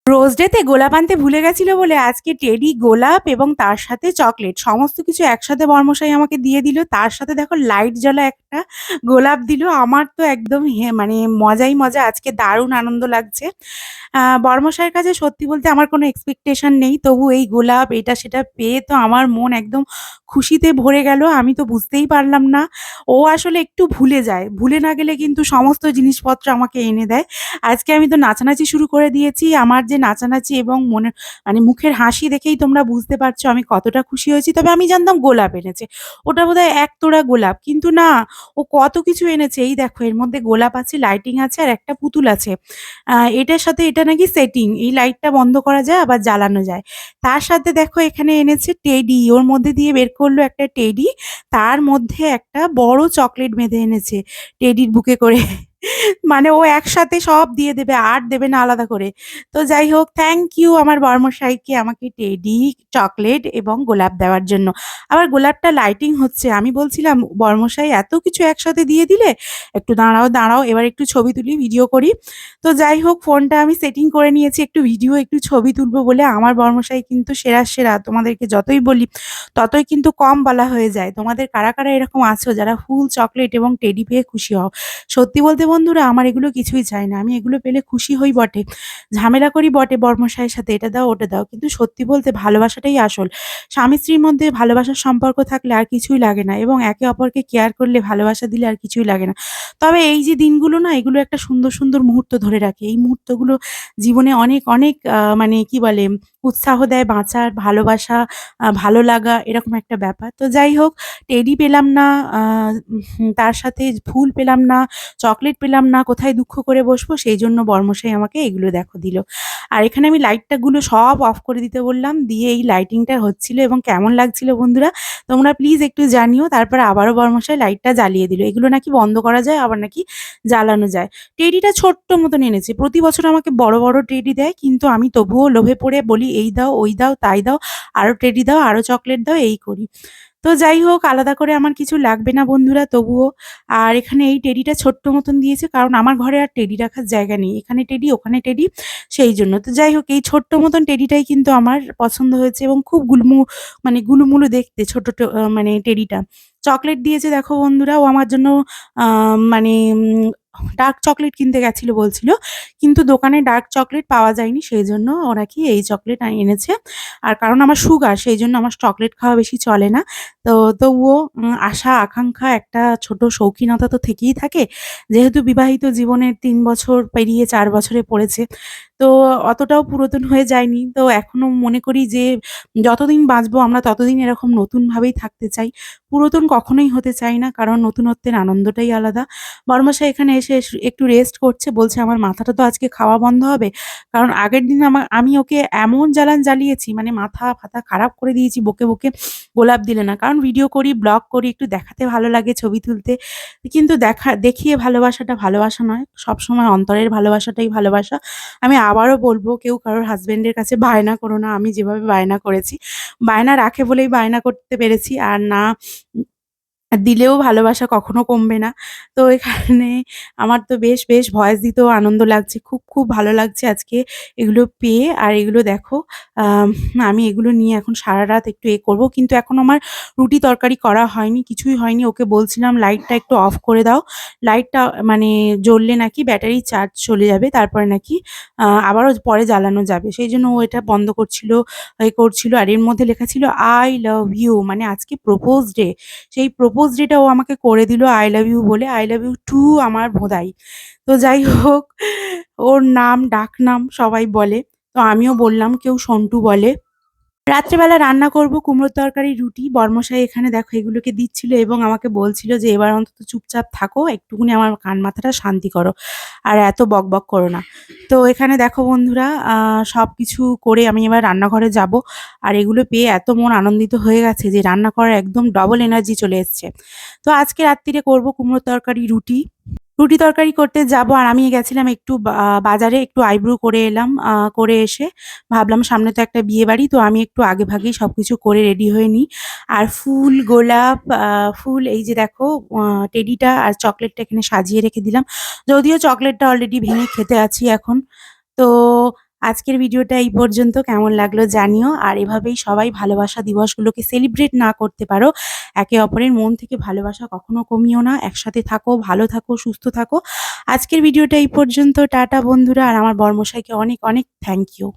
রোজ ডেতে গোলাপ আনতে ভুলে গেছিল বলে আজকে টেডি, গোলাপ এবং তার সাথে চকলেট সমস্ত কিছু একসাথে বর্মশাই আমাকে দিয়ে দিল। তার সাথে দেখো লাইট জ্বলা একটা গোলাপ দিল। আমার তো একদম মানে মজাই মজা, আজকে দারুণ আনন্দ লাগছে। বর্মশাইয়ের কাছে সত্যি বলতে আমার কোনো এক্সপেকটেশন নেই। তবু এই গোলাপ এটা সেটা পেয়ে তো আমার মন একদম খুশিতে ভরে গেল। আমি তো বুঝতেই পারলাম না। ও আসলে একটু ভুলে যায়। ভুলে না গেলে কিন্তু সমস্ত জিনিসপত্র আমাকে এনে দেয়। আজকে আমি তো নাচানাচি শুরু করে দিয়েছি। আমার যে নাচানাচি এবং মানে মুখের হাসি দেখেই তোমরা বুঝতে পারছো আমি কতটা খুশি হয়েছি। তবে আমি জানতাম গোলাপ এনেছে। ওটা বোধহয় ১ তোড়া গোলাপ। কিন্তু না, ও কত কিছু এনেছে। এই দেখো এর মধ্যে গোলাপ আছে, লাইটিং আছে আর একটা পুতুল আছে। এটার সাথে এটা নাকি সেটিং। এই লাইটটা বন্ধ করা যায় আবার জ্বালানো যায়। তার সাথে দেখো এখানে এনেছে টেডি। ওর মধ্যে দিয়ে বের করলো একটা টেডি। তার মধ্যে একটা বড় চকলেট বেঁধে এনেছে টেডির বুকে করে। মানে ও একসাথে সব দিয়ে দেবে, আর দেবে না আলাদা করে। তো যাই হোক, থ্যাংক ইউ আমার বর্মশাইকে আমাকে টেডি, চকলেট এবং গোলাপ দেওয়ার জন্য। আবার গোলাপটা লাইটিং হচ্ছে। আমি বলছিলাম, "বর্মশাই এত কিছু একসাথে দিয়ে দিলে? একটু দাঁড়াও, দাঁড়াও এবার একটু ছবি তুলি, ভিডিও করি।" তো যাই হোক ফোনটা আমি সেটিং করে নিয়েছি একটু ভিডিও, একটু ছবি তুলবো বলে। আমার বর্মশাই কিন্তু সেরা, সেরা। তোমাদেরকে যতই বলি ততই কিন্তু কম বলা হয়ে যায়। তোমাদের কারা, কারা এরকম আছো যারা ফুল চকলেট এবং টেডি পেয়ে খুশি হও? সত্যি বলতে বন্ধুরা আমার এগুলো কিছুই চাই না। আমি এগুলো পেলে খুশি হই বটে। ঝামেলা করি বটে বর্মশাইয়ের সাথে, "এটা দাও, ওটা দাও।" কিন্তু সত্যি বলতে ভালোবাসাটাই আসল। স্বামী-স্ত্রীর মধ্যে ভালোবাসার সম্পর্ক থাকলে আর কিছুই লাগে না এবং একে অপরকে কেয়ার করলে, ভালোবাসা দিলে আর কিছুই লাগে না। তবে এই যে দিনগুলো না, এগুলো একটা সুন্দর, সুন্দর মুহূর্ত ধরে রাখে। এই মুহূর্তগুলো জীবনে অনেক, অনেক মানে কি বলে উৎসাহ দেয় বাঁচার, ভালোবাসা, ভালো লাগা এরকম একটা ব্যাপার। তো যাই হোক, টেডি পেলাম না, আ তার সাথে ফুল পেলাম না, চকলেট পেলাম না, কোথায় দুঃখ করে বসবো সেইজন্য বর্মশাই আমাকে এগুলো দেখো দিল। আর এখানে আমি লাইটটা গুলো সব অফ করে দিতে বললাম, দিয়ে এই লাইটিংটা হচ্ছিল এবং কেমন লাগছিল বন্ধুরা তোমরা প্লিজ একটু জানিও। তারপরে আবারও বর্মশাই লাইটটা জ্বালিয়ে দিল। এগুলো নাকি বন্ধ করা যায় আবার নাকি জ্বালানো যায়। টেডিটা ছোট্ট মতন এনেছে। প্রতি বছর আমাকে বড়, বড় টেডি দেয় কিন্তু আমি তবুও লোভে পড়ে বলি, "এই দাও, ওই দাও, তাই দাও, আরো টেডি দাও, আরো চকলেট দাও" এই করি। তো যাই হোক, আলাদা করে আমার কিছু লাগবে না বন্ধুরা তবুও। আর এখানে এই টেডিটা ছোট্ট মতন দিয়েছে কারণ আমার ঘরে আর টেডি রাখার জায়গা নেই। এখানে টেডি, ওখানে টেডি সেইজন্য। তো যাই হোক, এই ছোট্ট মতন টেডিটাই কিন্তু আমার পছন্দ হয়েছে এবং খুব মানে গুলুমুলু দেখতে ছোট মানে টেডিটা। চকলেট দিয়েছে দেখো বন্ধুরা, ও আমার জন্য আ মানে ডার্ক চকলেট কিনতে গেছিল বলছিল। কিন্তু দোকানে ডার্ক চকলেট পাওয়া যায়নি। সেইজন্য ও নাকি এই চকলেট এনেছে। আর কারণ আমার সুগার সেইজন্য আমার চকলেট খাওয়া বেশি চলে না। তো তবুও আশা আকাঙ্খা একটা ছোট শৌখিনতা তো থেকেই থাকে। যেহেতু বিবাহিত জীবনের ৩ বছর পেরিয়ে ৪ বছরে পড়েছে। তো অতটাও পুরাতন হয়ে যায়নি। তো এখনো মনে করি যে যতদিন বাঁচবো আমরা ততদিন এরকম নতুনভাবেই থাকতে চাই। পুরাতন কখনোই হতে চাই না। কারণ নতুনত্বের আনন্দটাই আলাদা। বড়মশাই এখানে এসে একটু রেস্ট করছে। বলছে, "আমার মাথাটা তো আজকে খাওয়া বন্ধ হবে।" কারণ আগের দিন আমি ওকে এমন জ্বালান জ্বালিয়েছি মানে মাথা-ফাথা খারাপ করে দিয়েছি বকে, বকে গোলাপ দিলে না। কারণ ভিডিও করি, ব্লগ করি, একটু দেখাতে ভালো লাগে ছবি তুলতে। কিন্তু দেখিয়ে ভালোবাসাটা ভালোবাসা নয়। সবসময় অন্তরের ভালোবাসাটাই ভালোবাসা। আমি আবারও বলব, কেউ কারোর হাসব্যান্ডের কাছে বায়না করো না। আমি যেভাবে বায়না করেছি। বায়না রাখে বলেই বায়না করতে পেরেছি। আর না দিলেও ভালোবাসা কখনো কমবে না। তো এখানে আমার তো বেশ, বেশ ভয়েস দিতেও আনন্দ লাগছে। খুব, খুব ভালো লাগছে আজকে এগুলো পেয়ে। আর এগুলো দেখো, আম আমি এগুলো নিয়ে এখন সারারাত একটু করব। কিন্তু এখনো আমার রুটি তরকারি করা হয়নি, কিছুই হয়নি। ওকে বলছিলাম লাইটটা একটু অফ করে দাও। লাইটটা মানে জ্বললে নাকি ব্যাটারি চার্জ চলে যাবে। তারপরে নাকি আবারও পরে জ্বালানো যাবে। সেইজন্য ও এটা বন্ধ করছিল, করছিল। আর এর মধ্যে লেখা ছিল I love you, মানে আজকে প্রপোজ ডে। সেই প্রপোজ ডেটা ও আমাকে করে দিল I লাভ ইউ বলে। I লাভ ইউ টু আমার ভোদাই। তো যাই হোক, ওর নাম, ডাকনাম সবাই বলে। তো আমিও বললাম, কেউ সন্টু বলে। রাত্রেবেলা রান্না করব কুমড়োর তরকারি, রুটি। বর্মশাই এখানে দেখো এগুলোকে দিচ্ছিল এবং আমাকে বলছিল যে, "এবার অন্তত চুপচাপ থাকো, একটুখানি আমার কান মাথাটা শান্তি করো। আর এত বকবক করো না।" তো এখানে দেখো বন্ধুরা, সবকিছু করে আমি এবার রান্নাঘরে যাব। আর এগুলো পেয়ে এত মন আনন্দিত হয়ে গেছে যে রান্না করার একদম ডবল এনার্জি চলে এসছে। তো আজকে রাত্তিরে করব কুমড়োর তরকারি, রুটি। রুটি তরকারি করতে যাবো আর আমি গেছিলাম একটু বাজারে একটু আইব্রো করে এলাম। করে এসে ভাবলাম সামনে তো একটা বিয়েবাড়ি, তো আমি একটু আগেভাগেই সবকিছু করে রেডি হয়ে নিই। আর ফুল, গোলাপ, ফুল এই যে দেখো, আ টেডিটা আর চকলেটটা এখানে সাজিয়ে রেখে দিলাম। যদিও চকলেটটা অলরেডি ভেঙে খেতে আছি এখন। তো আজকের ভিডিওটা এই পর্যন্ত। কেমন লাগলো জানিও। আর এভাবেই সবাই ভালোবাসা দিবসগুলোকে সেলিব্রেট না করতে পারো, একে অপরের মন থেকে ভালোবাসা কখনো কমিও না। একসাথে থাকো, ভালো থাকো, সুস্থ থাকো। আজকের ভিডিওটা এই পর্যন্ত। টাটা বন্ধুরা। আর আমার বরমশাইকে অনেক অনেক থ্যাংক ইউ।